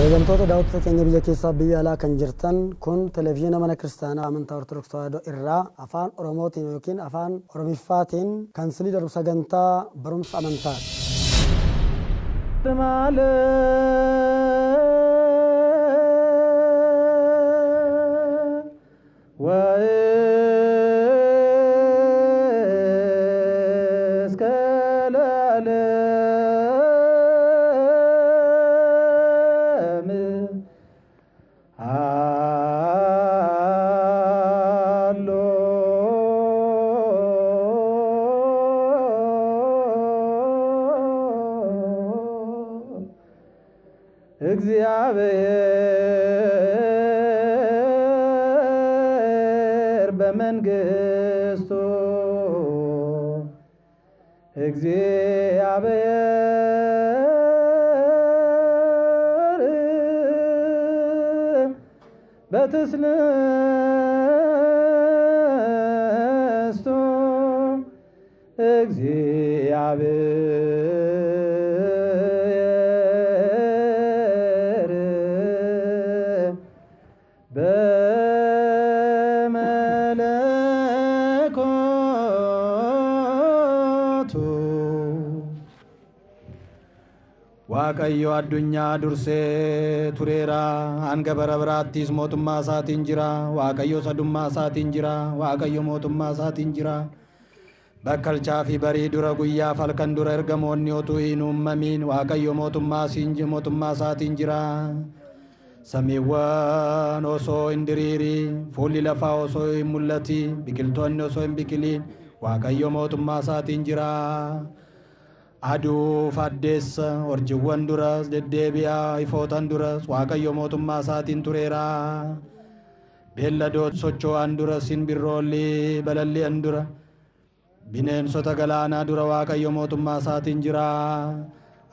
Kabajamtoota daawwattoota keenya biyya keessaa biyya alaa kan jirtan kun televezyiina mana kiristaanaa amantaa Ortodoksii Tawaahidoo irraa afaan Oromootiin yookiin afaan Oromiffaatiin kan isinii darbu sagantaa barumsa amantaati. እግዚአብሔር በመንግሥቱ እግዚአብሔር በትስልስቱ Waaqayyo addunyaa dursee tureera hanga bara biraattis mootummaa isaatiin jira Waaqayyo sadummaa isaatiin jira Waaqayyo mootummaa isaatiin jira bakkalchaa fi barii dura guyyaa falkan dura ergamoonni utuu hin uumamin Waaqayyo mootummaa isaatiin jira samiiwwan osoo hin diriirin fuulli lafaa osoo hin mul'atin biqiltoonni osoo hin biqilin Waaqayyo mootummaa isaatiin jira Aduu faddeessa urjiiwwan duras deddeebi'aa ifootan duras Waaqayyo mootummaa isaatiin tureera beelladoota socho'an duras simbirroolli balalli'an dura bineensota galaanaa dura Waaqayyo mootummaa isaatiin jira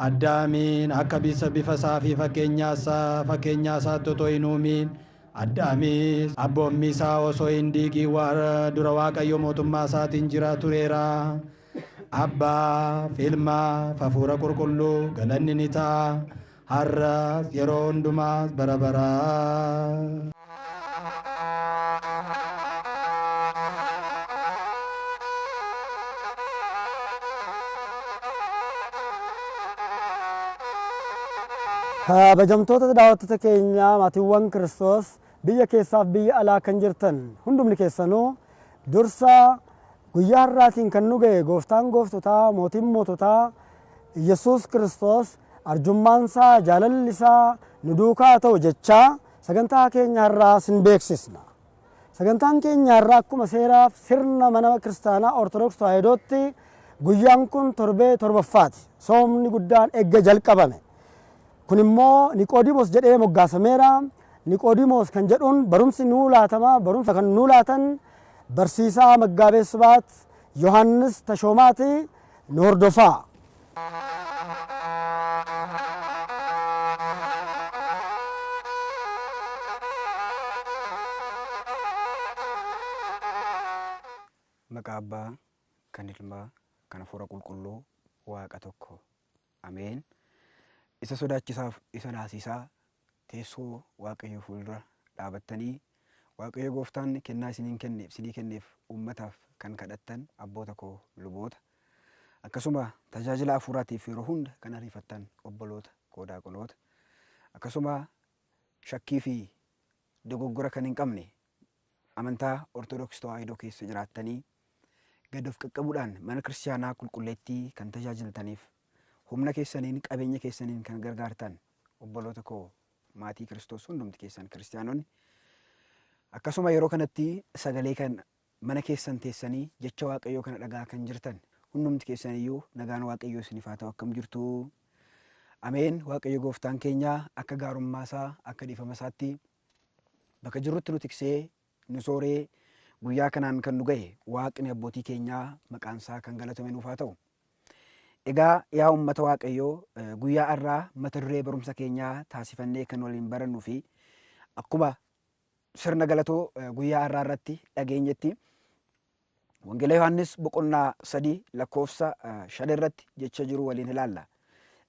Addaamiin akka bifa isaa fi fakkeenyaa isaatti otoo hin uumin Addaamis abboommii isaa osoo hin diigin dura Waaqayyo mootummaa isaatiin jira tureera Abbaa Ilmaa Hafuura Qulqulluu galanni ni ta'a har'as yeroo hundumaas bara baraa. Kabajamtoota daawwattoota keenya maatiiwwan Kiristoos biyya keessaaf biyya alaa kan jirtan hundumni keessanuu dursa guyyaa har'aatiin kan nu ga'e gooftaan gooftotaa mootiin moototaa Yesuus Kiristoos arjummaan isaa jaalalli isaa nu duukaa ta'u jechaa sagantaa keenya har'aa sin beeksisna. Sagantaan keenya har'aa akkuma seeraaf sirna mana kiristaanaa Ortodoksii Tawaahidootti guyyaan kun torbee torbaffaati. Soomni guddaan eegga jalqabame. Kun immoo Niqoodimoos jedhee moggaafameera. Niqoodimoos kan jedhuun barumsi nuu laatama. Barumsa kan nuu laatan barsiisaa Maggaabees Baat Yohaannis Tashoomaati nu hordofaa. Maqaa Abbaa kan Ilmaa kan Hafuura Qulqulluu Waaqa tokko. Ameen. Isa sodaachisaaf isa naasisaa teessoo Waaqayyo fuuldura dhaabattanii Waaqayyo gooftaan kennaa isinii kenneef uummataaf kan kadhattan abboota koo luboota akkasuma tajaajila hafuuraatiif yeroo hunda kan ariifattan obboloota koo daaqonoota akkasuma shakkii fi dogoggora kan hin qabne amantaa Ortodoksii Tawaahidoo keessa jiraattanii gad of qaqqabuudhaan mana kiristaanaa qulqulleettii kan tajaajiltaniif humna keessaniin qabeenya keessaniin kan gargaartan obboloota koo maatii Kiristoos hundumti keessan kiristaanonni akkasuma yeroo kanatti sagalee kan mana keessan teessanii jecha Waaqayyoo kana dhagaa kan jirtan hundumti keessaniyyuu nagaan Waaqayyoo isiniif haa ta'u akkam jirtu. Ameen. Waaqayyo gooftaan keenya akka gaarummaa isaa akka dhiifama isaatti bakka jirrutti nu tiksee nu sooree guyyaa kanaan kan nu gahe Waaqni abbootii keenyaa maqaan isaa kan galatame nuuf haa ta'u. Egaa yaa uummata Waaqayyoo guyyaa har'aa mata duree barumsa keenyaa taasifannee kan waliin barannuu fi akkuma sirna galatoo guyyaa har'aa irratti dhageenyetti Wangeela Yohaannis boqonnaa 3 lakkoofsa 5 irratti jecha jiru waliin ilaalla.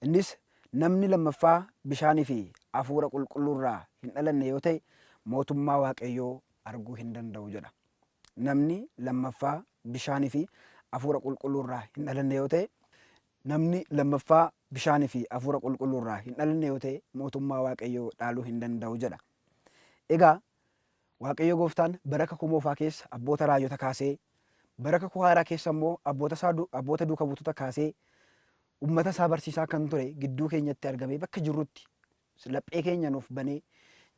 Innis namni lammaffaa bishaanii fi hafuura qulqulluurraa hin dhalanne yoo ta'e mootummaa waaqayyoo arguu hin danda'u jedha. Namni lammaffaa bishaanii fi hafuura qulqulluurraa hin dhalanne yoo ta'e namni lammaffaa bishaanii fi hafuura qulqulluurraa hin dhalanne yoo ta'e mootummaa waaqayyoo dhaaluu hin danda'u jedha. Egaa waaqayyo gooftaan bara kakuu moofaa keessa abboota raajota kaasee bara kakuu haaraa keessa immoo abboota duuka buutota kaasee ummata isaa barsiisaa kan ture gidduu keenyatti argamee bakka jirrutti laphee keenya nuuf banee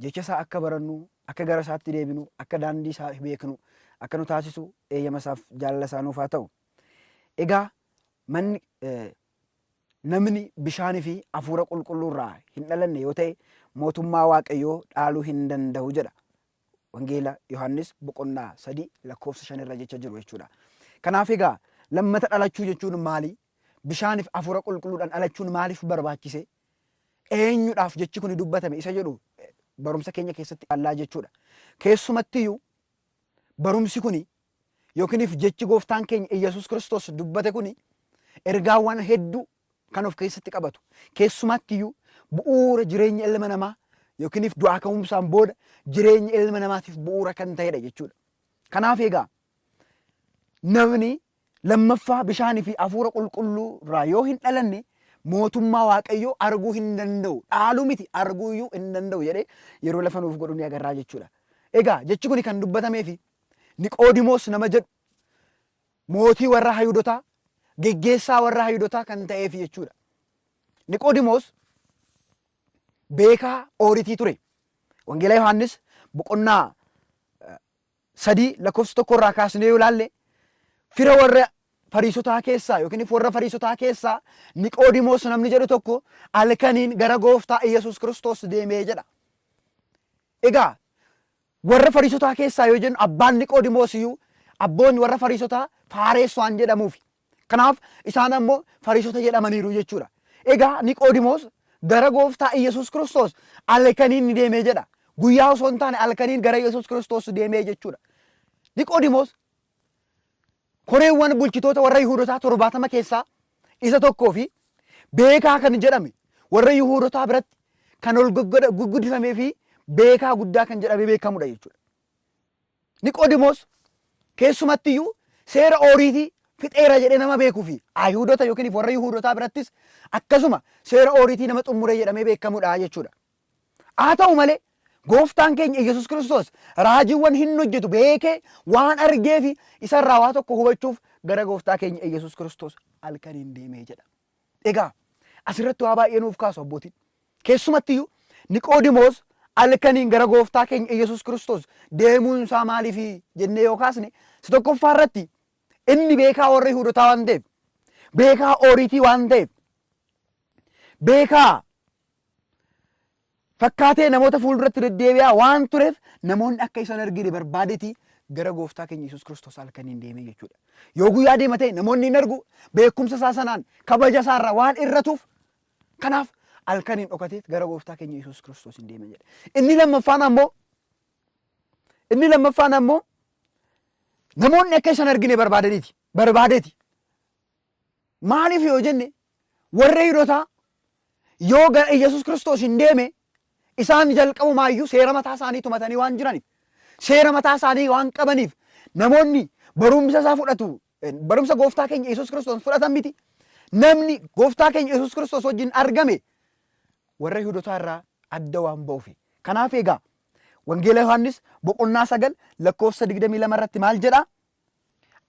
jecha isaa akka barannu akka gara isaatti deebinu akka daandii isaa beeknu akka nu taasisu eeyyama isaaf jaalala isaa nuuf haa ta'u. Egaa namni bishaanii fi hafuura qulqulluurraa hin dhalanne yoo ta'e mootummaa waaqayyoo dhaaluu hin danda'u jedha. Wangeela Yohaannis boqonnaa 3:5 jecha jiru jechuudha. Kanaaf egaa lammata dhalachuu jechuun maali? Bishaaniif hafuura qulqulluudhaan dhalachuun maaliif barbaachise? Eenyudhaaf jechi kun dubbatame isa jedhu barumsa keenya keessatti ilaallaa jechuudha. Keessumattiyyuu barumsi kun yookiin jechi gooftaan keenya Iyyasuus Kiristoos dubbate kun ergaawwan hedduu kan of keessatti qabatu. Keessumattiyyuu bu'uura jireenya ilma namaa yookiin du'aa ka'umsaan booda jireenya ilma namaatiif bu'uura kan ta'edha jechuudha. Kanaaf egaa namni lammaffaa bishaanii fi hafuura qulqulluurraa yoo hin dhalanne mootummaa waaqayyoo arguu hin danda'u. Dhaaluu miti arguuyyuu hin danda'u jedhee yeroo lafa nuuf godhu ni agarraa jechuudha. Egaa jechi kun kan dubbatameefi Niqoodimoos nama jedhu mootii warra Hayuudotaa geggeessaa warra Hayuudotaa kan ta'eef jechuudha. Niqoodimoos beekaa ooritii ture. Wangeela Yohaannis boqonnaa 3:1 kaasnee yoo ilaalle fira warra Fariisotaa keessaa yookiin warra Fariisotaa keessaa Niqoodimoos namni jedhu tokko halkaniin gara gooftaa Iyyasuus Kiristoos deemee jedha. Egaa warra Fariisotaa keessaa yoo jennu abbaan Niqoodimoos iyyuu abboonni warra Fariisotaa Faarees waan jedhamuufi. Kanaaf isaan ammoo Fariisota jedhamaniiru jechuudha. Egaa Niqoodimoos gara gooftaa Iyyasuus Kiristoos halkaniin ni deemee jedha. Guyyaa osoo hin taane halkaniin gara Iyyasuus Kiristoos deemee jechuudha. Niqoodimoos koreewwan bulchitoota warra Yihuudotaa 70 keessaa isa tokkoo fi beekaa kan jedhame warra Yihuudotaa biratti kan ol guddifamee fi beekaa guddaa kan jedhamee beekamudha jechuudha. Niqoodimoos keessumattiyyuu seera ooriitii fixeera jedhee nama beekuu fi Yihuudota yookiin warra Yihuudotaa birattis akkasuma seera ooriitii nama xumure jedhamee beekamudha jechuudha. Haa ta'u malee gooftaan keenya Iyyasuus Kiristoos raajiiwwan hin hojjetu beekee waan argee fi isarraa waa tokko hubachuuf gara gooftaa keenya Iyyasuus Kiristoos halkaniin deemee jedha. Egaa asirratti waa baay'ee nuuf kaasu abbootiin. Keessumattiyyuu Niqoodimoos halkaniin gara gooftaa keenya Iyyasuus Kiristoos deemuun isaa maaliif jennee yoo kaasne si tokkoffaa irratti inni beekaa warra Yihuudotaa waan ta'eef, beekaa ooriitii waan ta'eef, beekaa fakkaatee namoota fuulduratti deddeebi'aa waan tureef namoonni akka isaan argine barbaadetii gara gooftaa keenya Iyyasuus Kiristoos halkaniin deemee jechuudha. Yoo guyyaa deema ta'e namoonni hin argu beekumsa isaa sanaan kabaja isaarraa waan irratuuf kanaaf halkaniin dhokatee gara gooftaa keenya Iyyasuus Kiristoos hin deemee jedha. Inni lammaffaan ammoo namoonni akka isaan argine barbaadeeti. Maaliif yoo jenne warra Yihuudotaa yoo gara Iyyasuus Kiristoos hin deeme isaan jalqabumaayyuu seera mataa isaanii tumatanii waan jiraniif seera mataa isaanii waan qabaniif namoonni barumsa isaa fudhatu barumsa gooftaa keenya Iyyasuus Kiristoos fudhatan miti. Namni gooftaa keenya Iyyasuus Kiristoos wajjin argame warra Yihuudotaa irraa adda waan ba'uufi. Kanaaf egaa Wangeela Yohaannis boqonnaa 9:22 irratti maal jedha?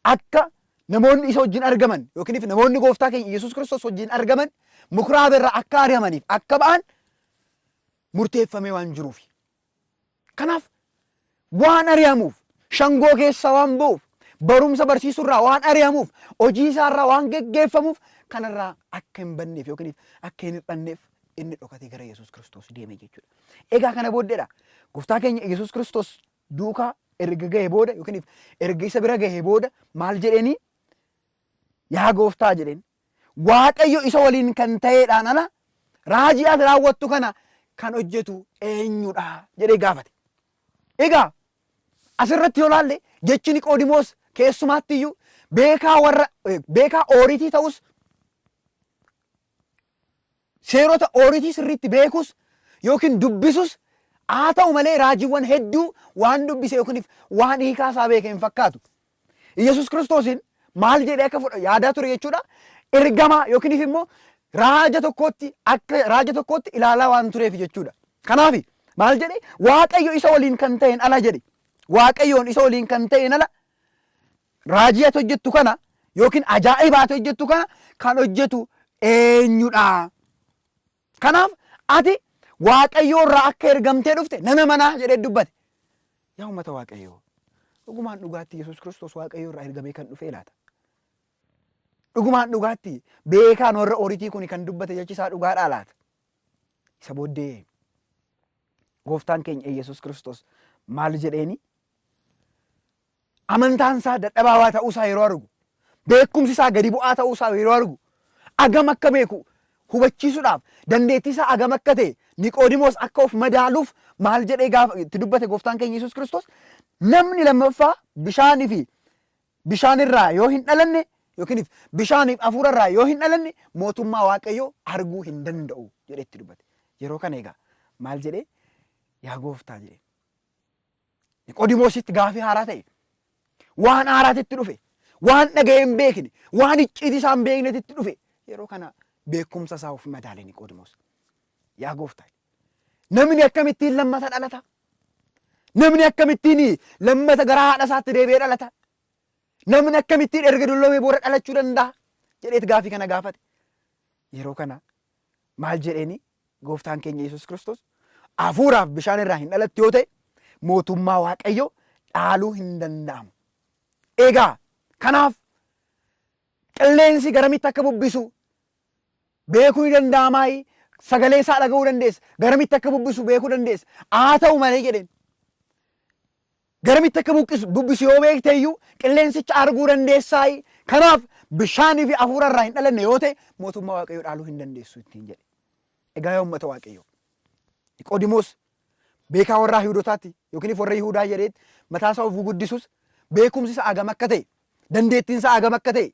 Akka namoonni isa wajjin argaman yookiin namoonni gooftaa keenya Iyyasuus Kiristoos wajjin argaman mukuraaba irraa akka ari'amaniif akka ba'an murteeffamee waan jiruuf. Kanaaf waan ari'amuuf shangoo keessa waan ba'uuf barumsa barsiisurraa waan ari'amuuf hojii isaarraa waan geggeeffamuuf kanarraa akka hin banneef yookiin akka hin hir'anneef inni dhokatee gara Iyyasuus Kiristoos deeme jechuudha. Egaa kana booddeedha gooftaa keenya Iyyasuus Kiristoos duukaa erga gahee booda yookiin erga isa bira gahee booda maal jedheeni? Yaa gooftaa jedheen Waaqayyo isa waliin kan ta'eedhaan ala raajii ati raawwattu kana kan hojjetu eenyudha jedhee gaafate. Egaa asirratti yoo laalle jechi Niqoodimoos keessumaattiyyuu beekaa ooriitii ta'us seerota ooriitii sirriitti beekus yookiin dubbisus haa ta'u malee raajiiwwan hedduu waan dubbise yookiin waan hiikaa isaa beeke hin fakkaatu. Yesuus Kiristoosin maal jedhee akka yaadaa ture jechuudha. Ergamaa yookiin immoo raaja tokkotti akka raaja tokkotti ilaalaa waan tureef jechuudha. Kanaaf maal jedhee Waaqayyo isa waliin kan ta'een ala jedhe. Waaqayyoon isa waliin kan ta'een ala raajii ati hojjettu kana yookiin ajaa'ibaa ati hojjettu kana kan hojjetu eenyudha? Kanaaf ati Waaqayyoo irraa akka ergamtee dhufte nama manaa jedhee dubbate. Yaa uummata Waaqayyoo, dhugumaan dhugaatti Yesuus Kiristoos Waaqayyoo irraa ergamee kan dhufe laata? Dhugumaan dhugaatti beekaan warra oriitii kun kan dubbate jechi isaa dhugaadhaa laata? Isa booddee gooftaan keenya Yesuus Kiristoos maal jedheeni? Amantaan isaa dadhabaa ta'uu isaa yeroo argu, beekumsi isaa gadi bu'aa ta'uu isaa yeroo argu, agam akka beeku hubachiisuudhaaf dandeettii isaa agam akka ta'e Niqoodimoos akka of madaaluuf maal jedhee gaafa itti dubbate gooftaan keenya Yesuus Kiristoos, namni lammaffaa bishaanii fi bishaanirraa yoo hin dhalanne yookiin bishaaniif hafuurarraa yoo hin dhalanne mootummaa Waaqayyoo arguu hin danda'u jedhee itti dubbate. Yeroo kana egaa maal jedhee? Yaa gooftaa jedhee Niqoodimoositti gaafii haaraa ta'e, waan haaraatitti dhufe, waan dhaga'ee hin beekne, waan icciitii isaa hin beeknetti dhufe. Yeroo kana beekumsa isaa of madaale Niqoodimoos. Yaa gooftaa, namni akkamittiin lammata dhalata? Namni akkamittiin lammata gara haadha isaatti deebi'ee dhalata? Namni akkamittiin erga dulloomee booda dhalachuu danda'a? Jedheet gaafii kana gaafate. Yeroo kana maal jedheeni gooftaan keenya Yesuus Kiristoos? Hafuuraaf bishaan irraa hin dhalattu yoo ta'e mootummaa Waaqayyoo dhaaluu hin danda'amu. Egaa kanaaf qilleensi garamitti akka bubbisu beekuu ni danda'amaayi, sagalee isaa dhaga'uu dandeessa, garamitti akka bubbisu beekuu dandeessa. Haa ta'u malee jedheen garamitti akka bubbisu yoo beekte iyyuu qilleensicha arguu dandeessaayi. Kanaaf bishaanii fi hafuura irraa hin dhalanne yoo ta'e mootummaa Waaqayyoo dhaaluu hin dandeessu ittiin jedhe. Egaa yaa uummata Waaqayyoo, Niqoodimoos beekaa warra Yihuudootaatti yookiin warra Yihuudaa jedheetti mataa isaa of guddisus beekumsi isaa agam akka ta'e, dandeettiin isaa agam akka ta'e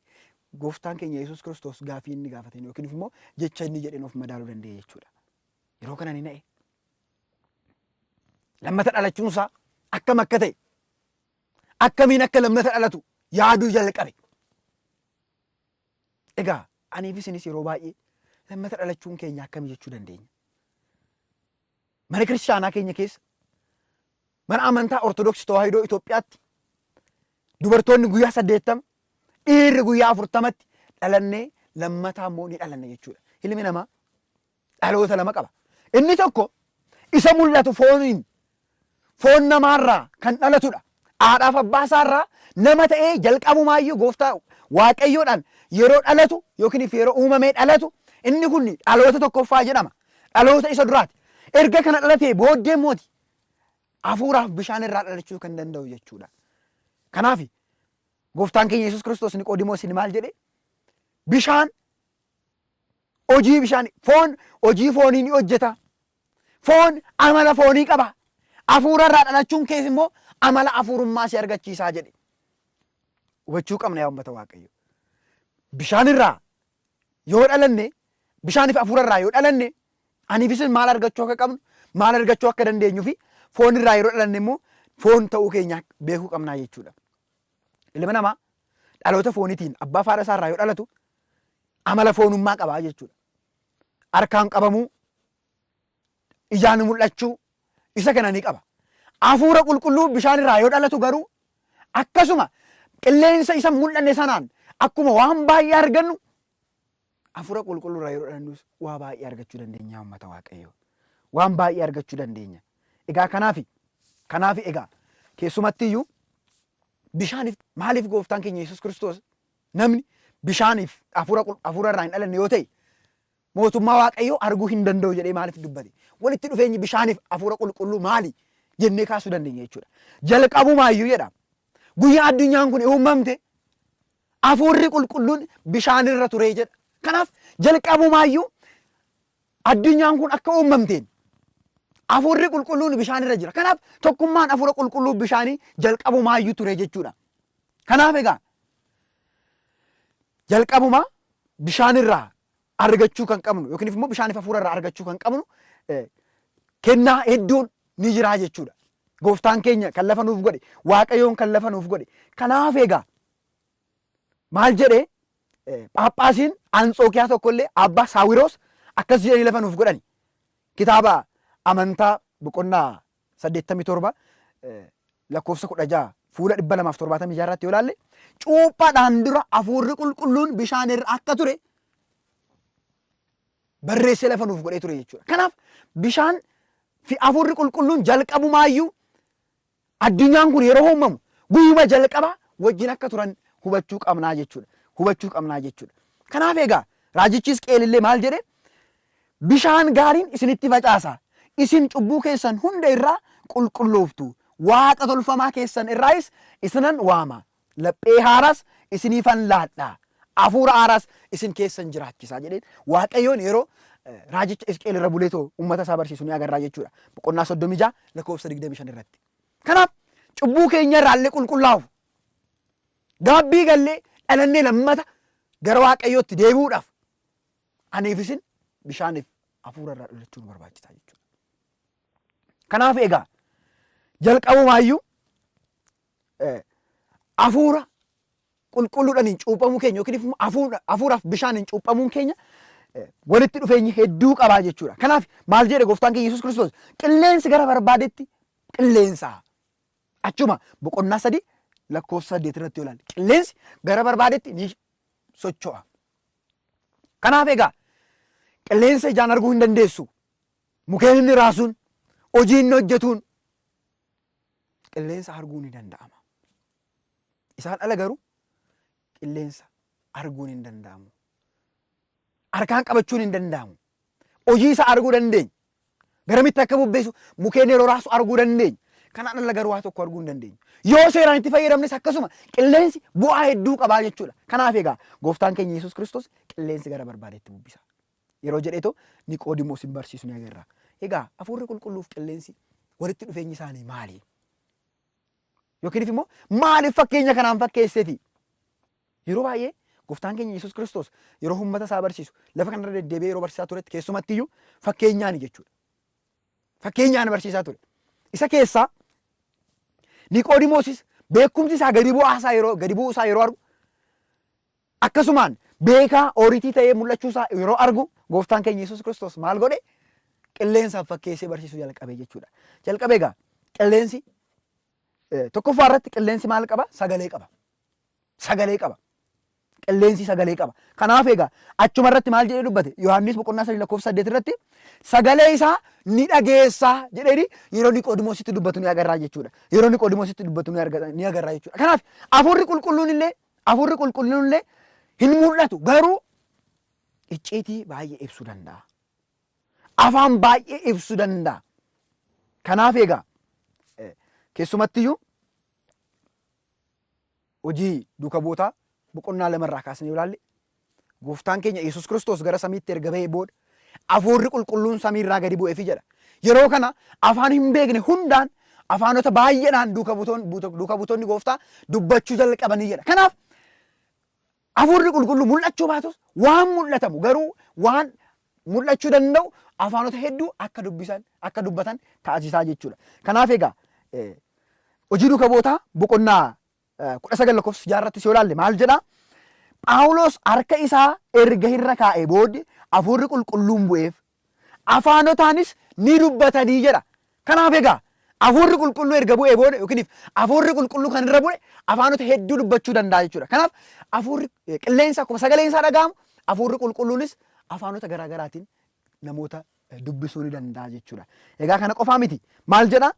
gooftaan keenya Yesuus Kiristoos gaafii inni gaafateen yookiin immoo jecha inni jedheen of madaaluu danda'e jechuudha. Yeroo kana ni na'e. Lammata dhalachuun isaa akkam akka ta'e, akkamiin akka lammata dhalatu yaaduu jalqabe. Egaa aniif isinis yeroo baay'ee lammata dhalachuun keenya akkami jechuu dandeenya? Mana kiristaanaa keenya keessa, mana amantaa Ortodoksii Tawaahidoo Itoophiyaatti dubartoonni guyyaa 80, dhiirri guyyaa 40tti dhalannee lammataa immoo ni dhalanne jechuudha. Ilmi namaa dhaloota lama qaba. Inni tokko isa mul'atu fooniin, foon namaarraa kan dhalatudha. Haadhaaf abbaa isaarraa nama ta'ee jalqabumaayyuu gooftaa Waaqayyoodhaan yeroo dhalatu yookiin yeroo uumamee dhalatu inni kun dhaloota tokkoffaa jedhama. Dhaloota isa duraati. Erga kana dhalatee booddee mooti hafuuraaf bishaan irraa dhalachuu kan danda'u jechuudha. Kanaaf gooftaan keenya Yesuus Kiristoos Niqoodimoos maal jedhe? Bishaan hojii bishaan, foon hojii foonii ni hojjeta. Foon amala foonii qaba. Hafuura irraa dhalachuun keessa immoo amala hafuurummaa si argachiisaa jedhe. Hubachuu qabna yaa uummata Waaqayyo. Bishaan irraa yoo dhalanne, bishaaniif hafuura irraa yoo dhalanne, aniifis maal argachuu akka qabnu, maal argachuu akka dandeenyuu fi foon irraa yeroo dhalanne immoo foon ta'uu keenya beekuu qabnaa jechuudha. Ilma namaa dhaloota fooniitiin abbaa fi haadha isaa irraa yoo dhalatu amala foonummaa qabaa jechuudha. Harkaan qabamuu, ijaan mul'achuu, isa kana ni qaba. Hafuura qulqulluu bishaan irraa yoo dhalatu garuu akkasuma qilleensa isa mul'anne sanaan akkuma waan baay'ee argannu hafuura qulqulluu irraa yeroo dhalannus waa baay'ee argachuu dandeenya uummata Waaqayyoo. Waan baay'ee argachuu dandeenya. Egaa kanaaf egaa keessumatti iyyuu bishaaniif maaliif gooftaan keenya Yesuus Kiristoos namni bishaaniif hafuura irraa hin dhalanne yoo ta'e mootummaa Waaqayyoo arguu hin danda'u jedhee maaliif dubbate? Walitti dhufeenyi bishaaniif hafuura qulqulluu maali jennee kaasuu dandeenya jechuudha. Jalqabumaayyuu jedha guyyaa addunyaan kun uumamte hafuurri qulqulluun bishaan irra ture jedha. Kanaaf jalqabumaayyuu addunyaan kun akka uumamteen hafuurri qulqulluun bishaan irra jira. Kanaaf tokkummaan hafuura qulqulluu bishaanii jalqabumaayyuu ture jechuudha. Kanaaf egaa jalqabumaa bishaan irraa argachuu kan qabnu yookiin immoo bishaaniif hafuura irraa argachuu kan qabnu kennaa hedduun ni jiraa jechuudha. Gooftaan keenya kan lafa nuuf godhe, Waaqayyoon kan lafa nuuf godhe. Kanaaf egaa maal jedhee Phaaphaasiin Anxookiyaa tokkollee Abbaa Saawiroos akkas jedhanii lafa nuuf godhani. Kitaaba amantaa boqonnaa 87 lakkoofsa 16 fuula 276 irratti yoo ilaalle cuuphaadhaan dura hafuurri qulqulluun bishaan irra akka ture barreessee lafa nuuf godhee ture jechuudha. Kanaaf bishaan fi hafuurri qulqulluun jalqabumaayyuu addunyaan kun yeroo uumamu guyyuma jalqaba wajjin akka turan hubachuu qabnaa jechuudha. Hubachuu qabnaa jechuudha. Kanaaf egaa raajichi Hisqeel illee maal jedhe? Bishaan gaariin isinitti facaasa. Isin cubbuu keessan hunda irraa qulqullooftu. Waaqa tolfamaa keessan irraayis isinan waama. Laphee haaraas isiniifan laadhaa. Hafuura haaraas isin keessan jiraachisaa jedheen Waaqayyoon yeroo raajicha Hisqeel irra buleetoo uummata isaa barsiisu ni agarraa jechuudha. Boqonnaa 36 lakkoofsa 25 irratti. Kanaaf cubbuu keenya irraallee qulqullaa'uuf gaabbii gallee dhalannee lammata gara Waaqayyootti deebi'uudhaaf aniif isin bishaaniif hafuura irraa dhalachuun barbaachisaa jechuudha. Kanaaf egaa jalqabumaayyuu hafuura qulqulluudhaan cuuphamuu keenya yookiin immoo hafuuraaf bishaaniin cuuphamuun keenya walitti dhufeenyi hedduu qabaa jechuudha. Kanaaf maal jedhe gooftaan keenya Yesuus Kiristoos? Qilleensi gara barbaadetti qilleensaa. Achuma boqonnaa 3 lakkoofsa 8 irratti yoo ilaalle qilleensi gara barbaadetti ni socho'a. Kanaaf egaa qilleensa ijaan arguu hin dandeessu. Mukkeen inni raasuun, hojii inni hojjetuun qilleensa arguun ni danda'ama. Isaan ala garuu qilleensa arguun hin danda'amu. Harkaan qabachuun hin danda'amu. Hojii isaa arguu dandeenya. Garamitti akka bubbeessu mukkeen yeroo raasu arguu dandeenya. Kanaan ala garuu waa tokko arguu hin dandeenyu. Yoo seeraan itti fayyadamnes akkasuma qilleensi bu'aa hedduu qabaa jechuudha. Kanaaf egaa gooftaan keenya Yesuus Kiristoos qilleensi gara barbaadetti bubbisa. Yeroo jedheetoo Niqoodimoos hin barsiisu ni agarra. Egaa hafuurri qulqulluuf qilleensi walitti dhufeenyi isaanii maali? Yookiin immoo maaliif fakkeenya kanaan fakkeesseeti? Yeroo baay'ee gooftaan keenya Yesuus Kiristoos yeroo uummata isaa barsiisu lafa kanarra deddeebi'ee yeroo barsiisaa turetti keessumattiyyuu fakkeenyaani jechuudha. Fakkeenyaan barsiisaa ture. Isa keessaa Niqoodimoosis beekumsi isaa gadi bu'uu isaa yeroo argu akkasumaan beekaa oriitii ta'ee mul'achuu isaa yeroo argu gooftaan keenya Yesuus Kiristoos maal godhe? Qilleensaaf fakkeessee barsiisuu jalqabe jechuudha. Jalqabe egaa qilleensi tokkoffaa irratti qilleensi maal qaba? Sagalee qaba. Sagalee qaba. Qilleensi sagalee qaba. Kanaaf egaa achuma irratti maal jedhee dubbate? Yohaannis boqonnaa 3 lakkoofsa 8 irratti sagalee isaa ni dhageessaa jedhee yeroo Niqoodimoositti dubbatu ni agarraa jechuudha. Yeroo Niqoodimoositti dubbatu ni agarraa jechuudha. Kanaaf hafuurri qulqulluun illee hin mul'atu garuu icciitii baay'ee ibsuu danda'a. Afaan baay'ee ibsuu danda'a. Kanaaf egaa keessumattiyyuu hojii duuka bootaa boqonnaa 2 irraa kaasnee yoo ilaalle gooftaan keenya Yesuus Kiristoos gara samiitti erga bahee booda hafuurri qulqulluun samiirraa gadi bu'eefi jedha. Yeroo kana afaan hin beekne hundaan afaanota baay'eedhaan duuka butoonni gooftaa dubbachuu jalqabanii jedha. Kanaaf hafuurri qulqulluu mul'achuu baatus waan mul'atamu garuu waan mul'achuu danda'u afaanota hedduu akka dubbatan taasisaa jechuudha. Kanaaf egaa hojii duuka bootaa boqonnaa 19 lakkoofsa 6 irratti yoo ilaalle maal jedhaa? Phaawulos harka isaa erga irra kaa'ee booddee hafuurri qulqulluun bu'eef afaanotaanis ni dubbatanii jedha. Kanaaf egaa hafuurri qulqulluu erga bu'ee booda yookiin hafuurri qulqulluu kan irra bu'e afaanota hedduu dubbachuu danda'a jechuudha. Kanaaf hafuurri qilleensa akkuma sagaleen isaa dhaga'amu hafuurri qulqulluunis afaanota garaagaraatiin namoota dubbisuu ni danda'a jechuudha. Egaa kana qofaa miti. Maal jedhaa?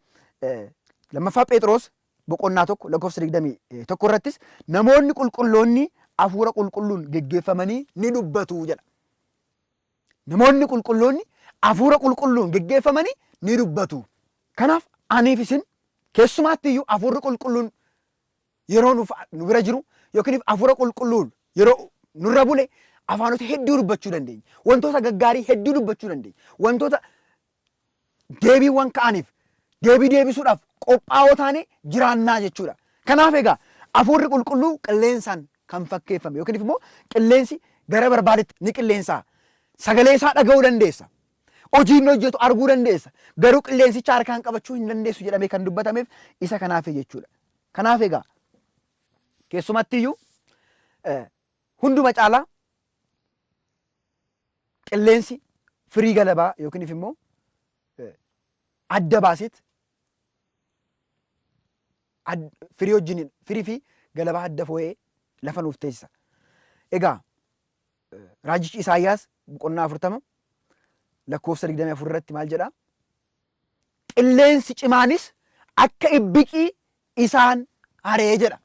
Lammaffaa Phexros boqonnaa 1 lakkoofsa 21 irrattis namoonni qulqulloonni hafuura qulqulluun geggeeffamanii ni dubbatu jedha. Namoonni qulqulloonni hafuura qulqulluun geggeeffamanii ni dubbatu. Kanaaf aniif isin keessumaatti iyyuu hafuurri qulqulluun yeroo nu bira jiru yookiin hafuura qulqulluun yeroo nurra bule afaanota hedduu dubbachuu dandeenya. Wantoota gaggaarii hedduu dubbachuu dandeenya. Wantoota deebiiwwan ka'aniif deebii deebisuudhaaf qophaa'oo taanee jiraannaa jechuudha. Kanaaf egaa hafuurri qulqulluu qilleensaan kan fakkeeffame yookiin immoo qilleensi gara barbaadetti ni qilleensaa. Sagalee isaa dhaga'uu dandeessa. hojiin hojjetu arguu dandeessa. Garuu qilleensicha harkaan qabachuu hin dandeessu jedhamee kan dubbatameef isa kanaaf jechuudha. Kanaaf egaa keessumattiyyuu hunduma caalaa qilleensi firii galabaa yookiin immoo adda baaseet firii fi galabaa adda fo'ee lafa nuuf teessisa. Egaa raajichi Isaayyaas boqonnaa 40 lakkoofsa 24 irratti maal jedhaa? Qilleensi cimaanis akka ibbiqii isaan haree jedha.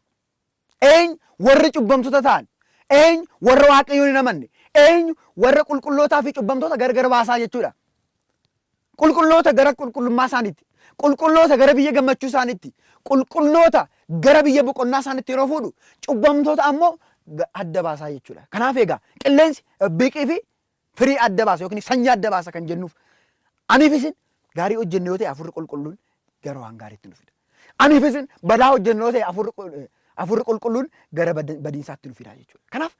Eenyu warri cubbamtoota ta'an, eenyu warra Waaqayyoon hin amanne, eenyu warra qulqullootaa fi cubbamtoota gargar baasaa jechuudha. Qulqulloota gara qulqullummaa isaaniitti, qulqulloota gara biyya gammachuu isaaniitti, qulqulloota gara biyya boqonnaa isaaniitti yeroo fuudhu, cubbamtoota ammoo adda baasaa jechuudha. Kanaaf egaa qilleensi biqii fi firii adda baasa yookiin sanyii adda baasa kan jennuuf aniif isin gaarii hojjenne yoo ta'e hafuurri qulqulluun gara waan gaariitti nu fida. Aniif isin badaa hojjenne yoo ta'e hafuurri qulqulluun gara badiinsaatti nu fida jechuudha. Kanaaf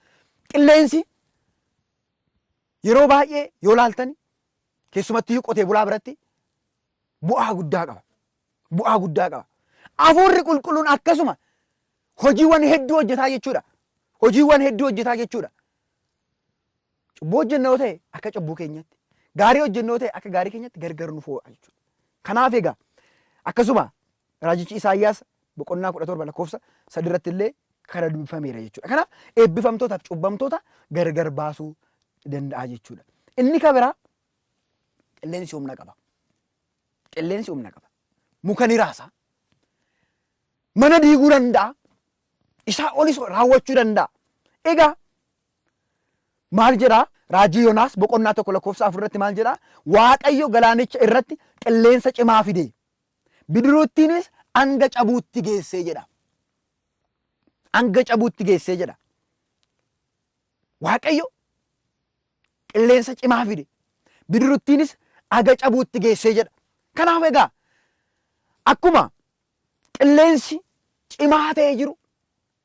qilleensi yeroo baay'ee yoo laaltani keessumattuu qotee bulaa biratti bu'aa guddaa qaba. Bu'aa guddaa qaba. Hafuurri qulqulluun akkasuma hojiiwwan hedduu hojjetaa jechuudha. Hojiiwwan hedduu hojjetaa jechuudha. Cubbuu hojjenna yoo ta'e akka cubbuu keenyatti, gaarii hojjenna yoo ta'e akka gaarii keenyatti gargar nu fo'a jechuudha. Kanaaf egaa akkasuma raajichi Isaayyaas boqonnaa 17 lakkoofsa 3 irratti illee kana dubbifameera jechuudha. Kanaaf eebbifamtootaa fi cubbamtoota gargar baasuu danda'a jechuudha. Inni kan biraa qilleensi humna qaba. Qilleensi humna qaba. Muka ni raasa. Mana diiguu danda'a. Isaa olis raawwachuu danda'a. Egaa maal jedhaa? Raajii Yoonaas boqonnaa 1 lakkoofsa 4 irratti maal jedhaa? Waaqayyo galaanicha irratti qilleensa cimaa fide. Bidiruuttiinis hanga cabuutti geessee jedha. Hanga cabuutti geessee jedha. Waaqayyo qilleensa cimaa fide. Bidiruuttiinis hanga cabuutti geessee jedha. Kanaaf egaa akkuma qilleensi cimaa ta'ee jiru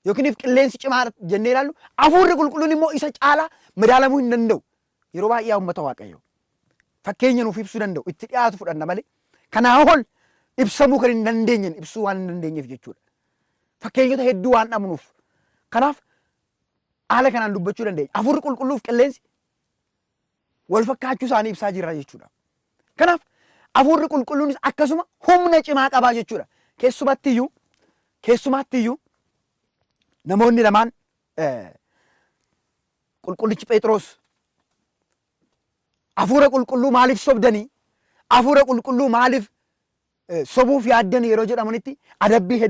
yookiin qilleensi cimaa jennee ilaallu hafuurri qulqulluun immoo isa caalaa madaalamuu hin danda'u. Yeroo baay'ee uummata Waaqayyoo fakkeenya nuuf ibsuu danda'u itti dhiyaatu fudhanna malee kanaa ol ibsamuu kan hin dandeenye ibsuu waan hin dandeenyeef jechuudha. Fakkeenyota hedduu waan dhabnuuf kanaaf haala kanaan dubbachuu dandeenya. Hafuurri qulqulluuf qilleensi wal fakkaachuu isaanii ibsaa jirra jechuudha. Kanaaf hafuurri qulqulluunis akkasuma humna cimaa qabaa jechuudha. Keessumattiyyuu namoonni lamaan qulqullichi Phexros hafuura qulqulluu maaliif sobdanii? Hafuura qulqulluu maaliif sobuuf yaaddan yeroo jedhamanitti adabbii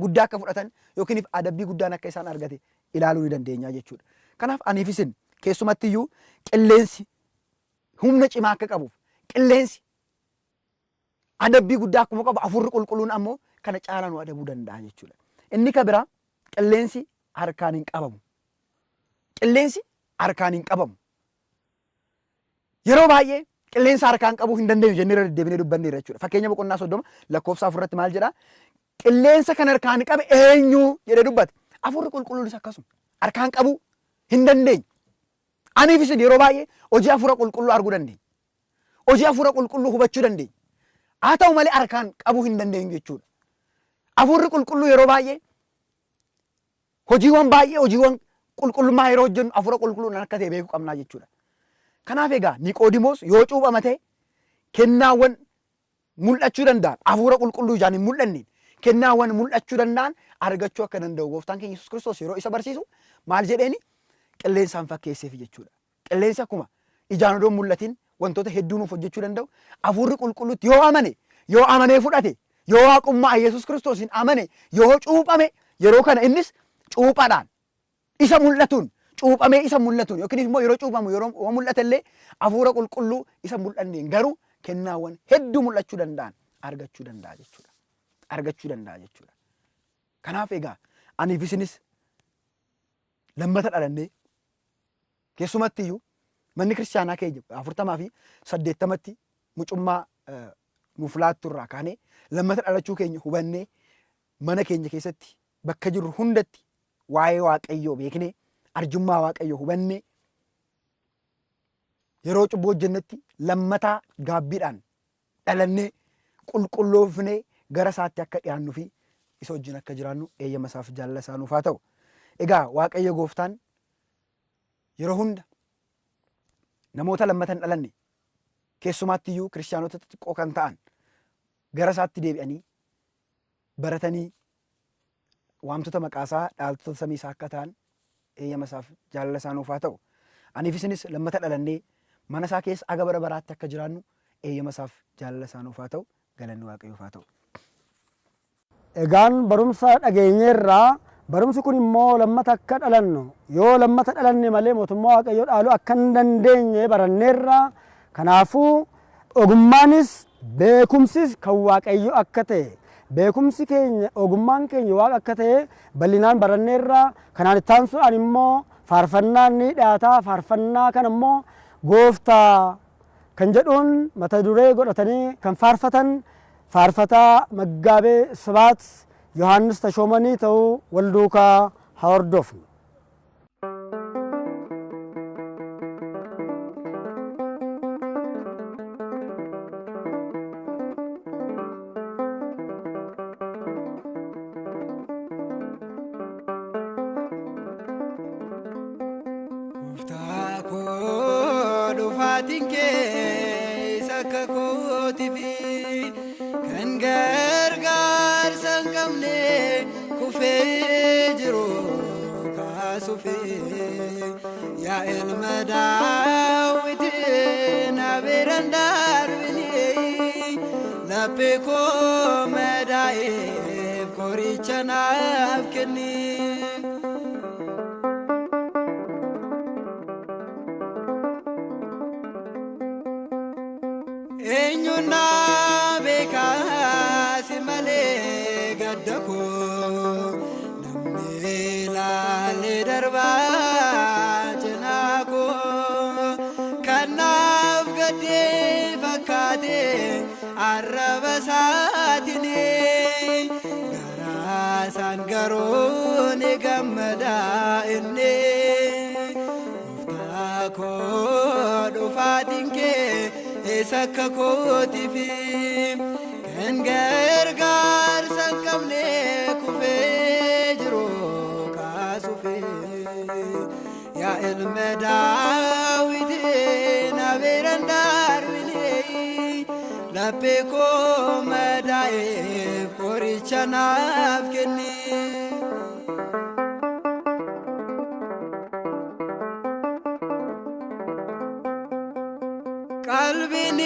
guddaa akka fudhatan yookiin adabbii guddaan akka isaan argate ilaaluu ni dandeenya jechuudha. Kanaaf aniif isin keessumattiyyuu qilleensi humna cimaa akka qabuuf qilleensi adabbii guddaa akkuma qabu hafuurri qulqulluun ammoo kana caalaa nu adabuu danda'a jechuudha. Inni kan biraa qilleensi harkaan hin qabamu. Qilleensi harkaan hin qabamu. Yeroo baay'ee qilleensa harkaan qabuu hin dandeenyu jennee deddeebinee dubbanneerra jechuudha. Fakkeenya boqonnaa 30 lakkoofsa 4 irratti maal jedhaa? Qilleensa kan harkaan qabe eenyu jedhee dubbate. Hafuurri qulqulluunis akkasuma harkaan qabuu hin dandeenyu. Aniif isin yeroo baay'ee hojii hafuura qulqulluu arguu dandeenya. Hojii hafuura qulqulluu hubachuu dandeenya. Haa ta'u malee harkaan qabuu hin dandeenyu jechuudha. Hafuurri qulqulluu yeroo baay'ee hojiiwwan qulqullummaa yeroo hojjennu hafuura qulqulluun akka ta'e beekuu qabnaa jechuudha. Kanaaf egaa Niqoodimoos yoo cuuphama ta'e kennaawwan mul'achuu danda'an hafuura qulqulluu ijaan hin mul'anne kennaawwan mul'achuu danda'an argachuu akka danda'u gooftaan keenya Yesuus Kiristoos yeroo isa barsiisu maal jedheeni qilleensaan fakkeesseef jechuudha. Qilleensi akkuma ijaan odoo mul'atiin wantoota hedduu nuuf hojjechuu danda'u hafuurri qulqulluutti yoo amanee fudhate yoo waaqummaa Yesuus Kiristoosin amane yoo cuuphame yeroo kana innis cuuphaadhaan isa mul'atuun cuuphamee isa mul'atuun yookiin immoo yeroo cuuphamu yeroo mul'atallee hafuura qulqulluu isa mul'anneen garuu kennaawwan hedduu mul'achuu danda'an argachuu danda'a jechuudha. Argachuu danda'a jechuudha. Kanaaf egaa aniif isinis lammata dhalannee keessumattiyyuu manni kiristaanaa keenya 40 fi 80tti mucummaa nuuf laattu irraa kaanee lammata dhalachuu keenya hubannee mana keenya keessatti bakka jirru hundatti waa'ee Waaqayyoo beeknee arjummaa Waaqayyoo hubannee yeroo cubbuu hojjennetti lammataa gaabbiidhaan dhalannee qulqulloofnee gara isaatti akka dhiyaannu fi isa wajjin akka jiraannu eeyyama isaaf jaalala isaa nuuf haa ta'u. Egaa Waaqayyo Gooftaan yeroo hunda namoota lammatan dhalanne keessumaatti iyyuu kiristaanota xixiqqoo kan ta'an gara isaatti deebi'anii baratanii waamtota maqaasaa dhaaltota samii isaa akka ta'an eeyyama isaaf jaalala isaa nuuf haa ta'u. Aniif isinis lammata dhalannee mana isaa keessa aga bara baraatti akka jiraannu eeyyama isaaf jaalala isaa nuuf haa ta'u. Galanni Waaqayyoof haa ta'u. Egaan barumsa dhageenyeerraa barumsi kun immoo lammata akka dhalannu yoo lammata dhalanne malee mootummaa Waaqayyoo dhaaluu akka hin dandeenye baranneerra. Kanaafuu ogummaanis beekumsis kan Waaqayyo akka ta'e beekumsi keenya ogummaan keenya Waaqa akka ta'e bal'inaan baranneerra. Kanaan itti aansuudhaan immoo faarfannaan ni dhiyaata. Faarfannaa kana immoo Gooftaa kan jedhuun mata duree godhatanii kan faarfatan faarfataa Maggaabee Sibaat Yohaannis Tashoomanii ta'uu wal duukaa haa hordofnu. Ya ilma Daawit na birandar bini lape ko madaif koricha naaf kenni eenyuna beekaasi malee gadda koo namni laalee darbaa arrabasatini garasan garone gammada inni Gooftaa koo dhufaatiin kee eessakka kootifi kan gargaarsa hin qabne kufee jiru kaasufi yaa ilma Daawit na birandar lape ko madaif koricha naaf kenni qalbiin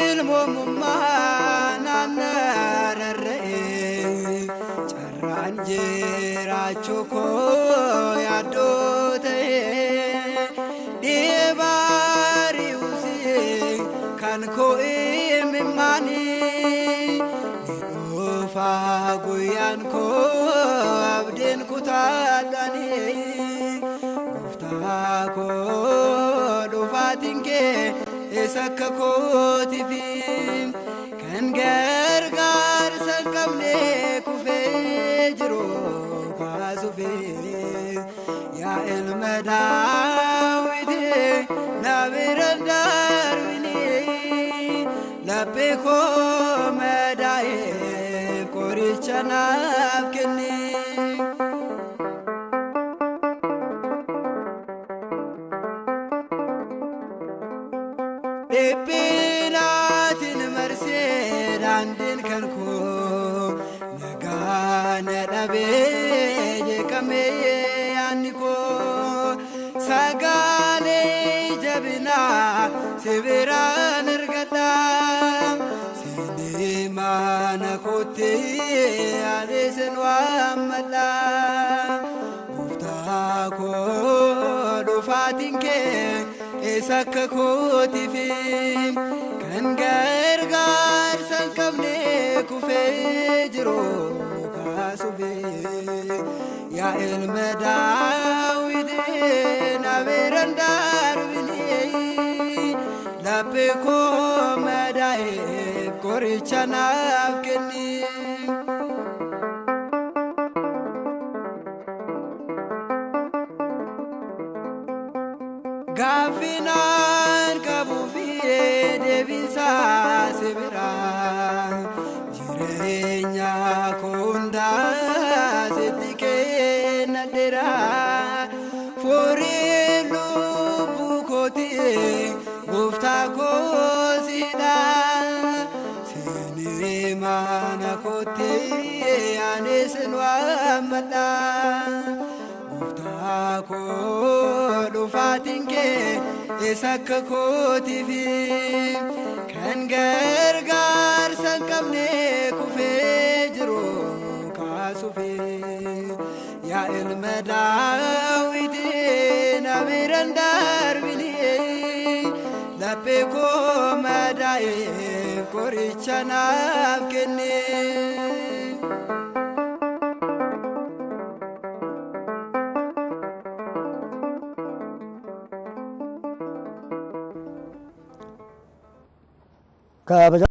ilmummaa naannararra'e carraan jiraachuu koo yaaddoo ta'e dhibaari'uusii kan koo mani dhufa guyyaan koo abdiin kutaadhani Gooftaa koo dhufaatiin kee eessakka kootifi kan gargaarsa hin qabne kufee jiru kaasufi yaa ilma Daawit na birandar lape ko madaif koricha naaf kenni dhiphinatiin marsee daandiin kan koo nagaana dhabee jeeqamee yaanni koo sagaalee jabinaa sibiraan argadha mana kote adeesen waammadha Gooftaa koo dhufaatiin kee eessakka kootifi kan gargaarsa hin qabne kufee jiru kaasufi yaa ilma Daawit na birandar bini lape ko madaif koricha naaf kenni gaafinaan mana kooti anis nu ammadha gooftaa koo dhufaatiin kee isa akka kootiifi kan gargaarsa hin qabne kufee jiru kaasuufi yaa ilma Daawitiin amiran darbini laphee koo madaa'eef qoricha naaf kenne. kabaja